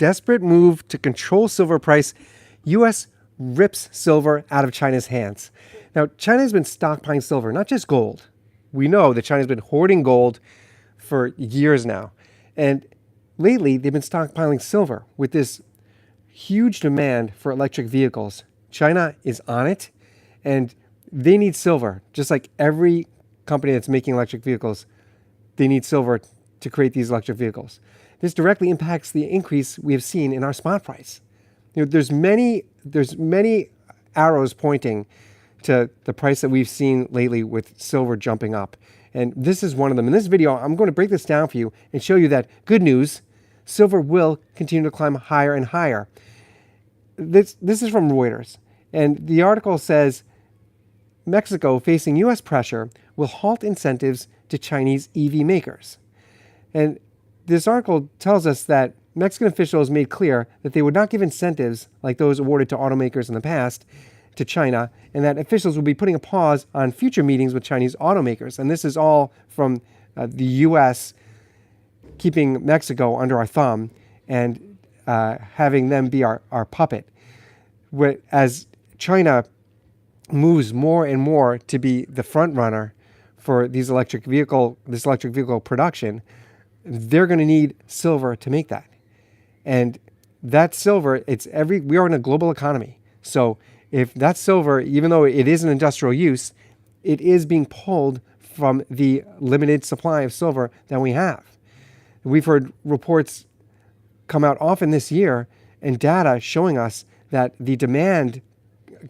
desperate move to control silver price, U.S. rips silver out of China's hands. Now, China has been stockpiling silver, not just gold. We know that China's been hoarding gold for years now. And lately, they've been stockpiling silver with this huge demand for electric vehicles. China is on it, and they need silver, just like every company that's making electric vehicles. They need silver to create these electric vehicles. This directly impacts the increase we have seen in our spot price. There's many arrows pointing to the price that we've seen lately with silver jumping up. And this is one of them. In this video, I'm going to break this down for you and show you that, good news, silver will continue to climb higher and higher. This is from Reuters. And the article says, Mexico, facing U.S. pressure, will halt incentives to Chinese EV makers. And this article tells us that Mexican officials made clear that they would not give incentives like those awarded to automakers in the past to China, and that officials will be putting a pause on future meetings with Chinese automakers. And this is all from the U.S. keeping Mexico under our thumb and having them be our puppet. As China moves more and more to be the front runner for this electric vehicle production, they're going to need silver to make that. And that silver, we are in a global economy. So if that silver, even though it is an industrial use, it is being pulled from the limited supply of silver that we have. We've heard reports come out often this year and data showing us that the demand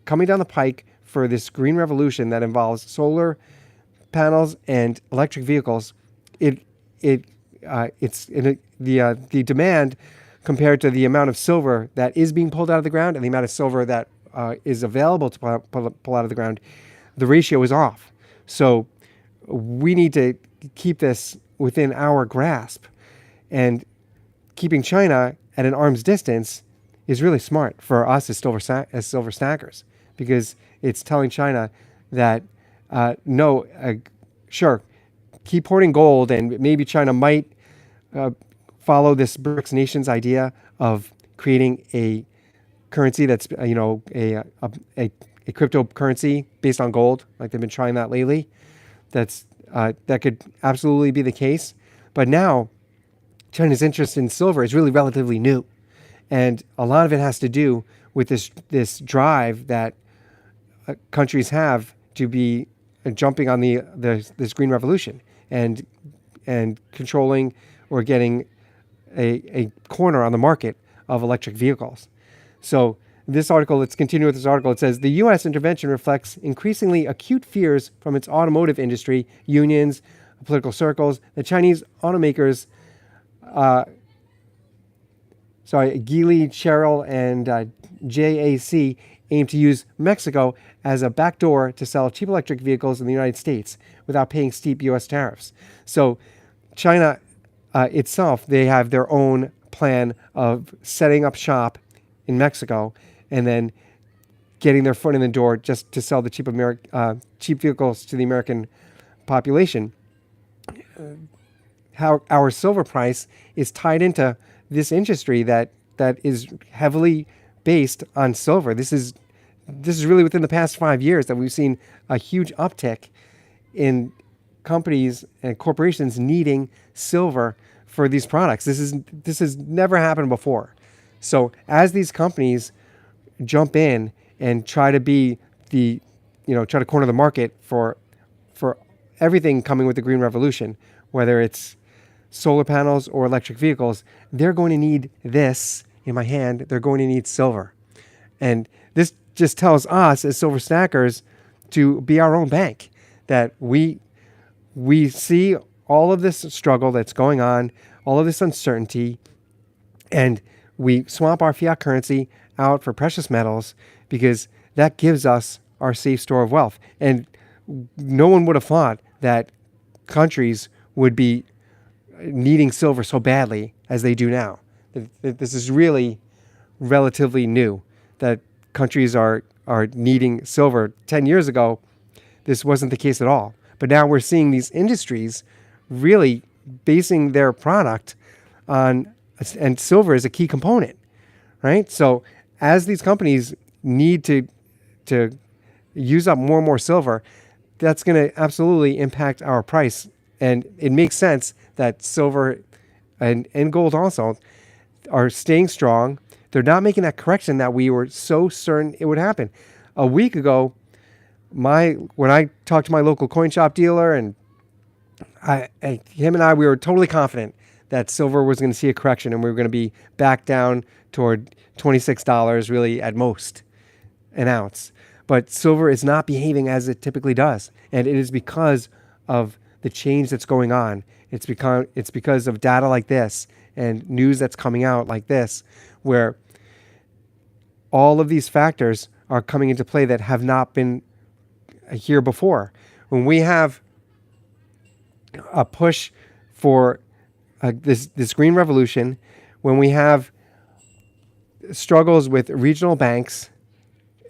coming down the pike for this green revolution that involves solar panels and electric vehicles, the demand compared to the amount of silver that is being pulled out of the ground and the amount of silver that is available to pull out of the ground, the ratio is off. So we need to keep this within our grasp, and keeping China at an arm's distance is really smart for us as silver stackers, because it's telling China that sure, keep hoarding gold, and maybe China might follow this BRICS nations idea of creating a currency that's a cryptocurrency based on gold, like they've been trying that lately. That could absolutely be the case. But now China's interest in silver is really relatively new, and a lot of it has to do with this drive that countries have to be jumping on this green revolution and controlling or getting a corner on the market of electric vehicles. So this article, let's continue with this article. It says, the U.S. intervention reflects increasingly acute fears from its automotive industry, unions, political circles. The Chinese automakers, Geely, Cheryl, and JAC aim to use Mexico as a backdoor to sell cheap electric vehicles in the United States without paying steep U.S. tariffs. So China itself, they have their own plan of setting up shop in Mexico and then getting their foot in the door just to sell the cheap vehicles to the American population. How our silver price is tied into this industry that is heavily based on silver. This is really within the past 5 years that we've seen a huge uptick in companies and corporations needing silver for these products. This has never happened before. So as these companies jump in and try to try to corner the market for everything coming with the green revolution, whether it's solar panels or electric vehicles, they're going to need this in my hand. They're going to need silver. And this just tells us as silver stackers to be our own bank, that we see all of this struggle that's going on, all of this uncertainty, and we swap our fiat currency out for precious metals because that gives us our safe store of wealth. And no one would have thought that countries would be needing silver so badly as they do now. This is really relatively new, that countries are needing silver. 10 years ago, this wasn't the case at all. But now we're seeing these industries really basing their product on and silver is a key component, right? So as these companies need to use up more and more silver, that's going to absolutely impact our price. And it makes sense that silver and gold also are staying strong. They're not making that correction that we were so certain it would happen. A week ago, when I talked to my local coin shop dealer, and him and I, we were totally confident that silver was going to see a correction and we were going to be back down toward $26 really at most an ounce. But silver is not behaving as it typically does. And it is because of the change that's going on. It's because of data like this and news that's coming out like this, where all of these factors are coming into play that have not been here before. When we have a push for this green revolution, when we have struggles with regional banks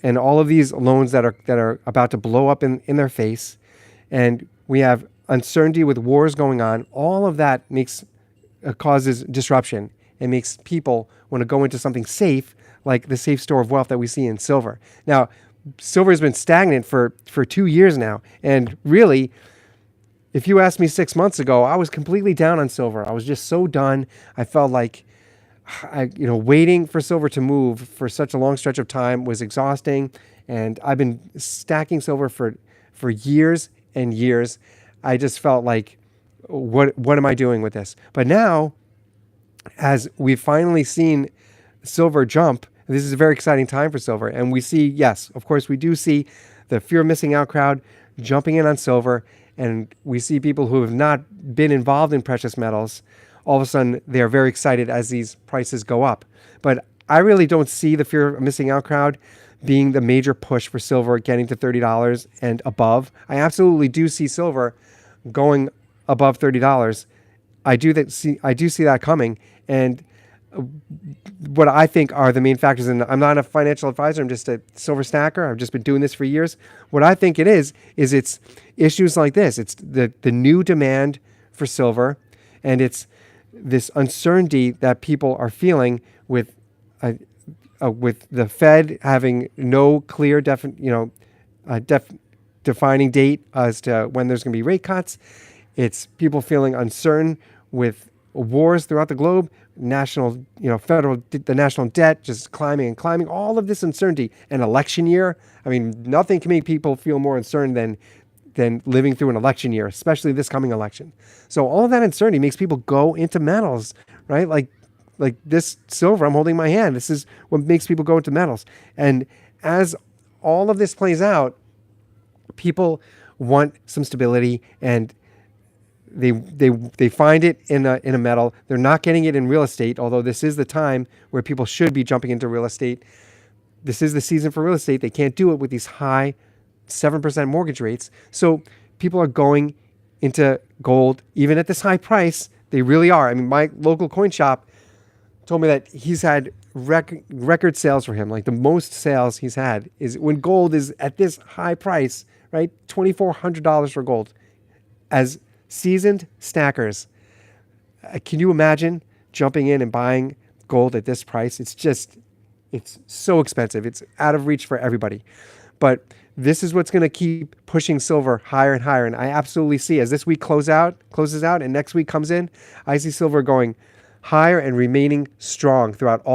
and all of these loans that are about to blow up in their face, and we have uncertainty with wars going on, all of that causes disruption and makes people want to go into something safe, like the safe store of wealth that we see in silver. Now, silver has been stagnant for 2 years now, and really, if you asked me 6 months ago, I was completely down on silver. I was just so done. I felt like waiting for silver to move for such a long stretch of time was exhausting, and I've been stacking silver for years and years. I just felt like, what am I doing with this? But now, as we've finally seen silver jump, this is a very exciting time for silver, and we see, yes, of course, we do see the fear of missing out crowd jumping in on silver, and we see people who have not been involved in precious metals. All of a sudden, they are very excited as these prices go up. But I really don't see the fear of missing out crowd being the major push for silver getting to $30 and above. I absolutely do see silver going above $30. I do see that coming. And what I think are the main factors, and I'm not a financial advisor, I'm just a silver stacker. I've just been doing this for years. What I think it is it's issues like this. It's the new demand for silver, and it's this uncertainty that people are feeling with the Fed having no clear defining date as to when there's going to be rate cuts. It's people feeling uncertain with wars throughout the globe, the national debt just climbing and climbing, all of this uncertainty. An election year, I mean, nothing can make people feel more uncertain than living through an election year, especially this coming election. So all of that uncertainty makes people go into metals, right? Like this silver I'm holding in my hand. This is what makes people go into metals. And as all of this plays out, people want some stability, and they find it in a metal. They're not getting it in real estate, although this is the time where people should be jumping into real estate. This is the season for real estate. They can't do it with these high 7% mortgage rates. So people are going into gold, even at this high price. They really are. I mean, my local coin shop told me that he's had record sales for him. Like the most sales he's had is when gold is at this high price, right? $2,400 for gold. As seasoned stackers, can you imagine jumping in and buying gold at this price? It's so expensive. It's out of reach for everybody. But this is what's going to keep pushing silver higher and higher. And I absolutely see, as this week closes out and next week comes in, I see silver going higher and remaining strong throughout all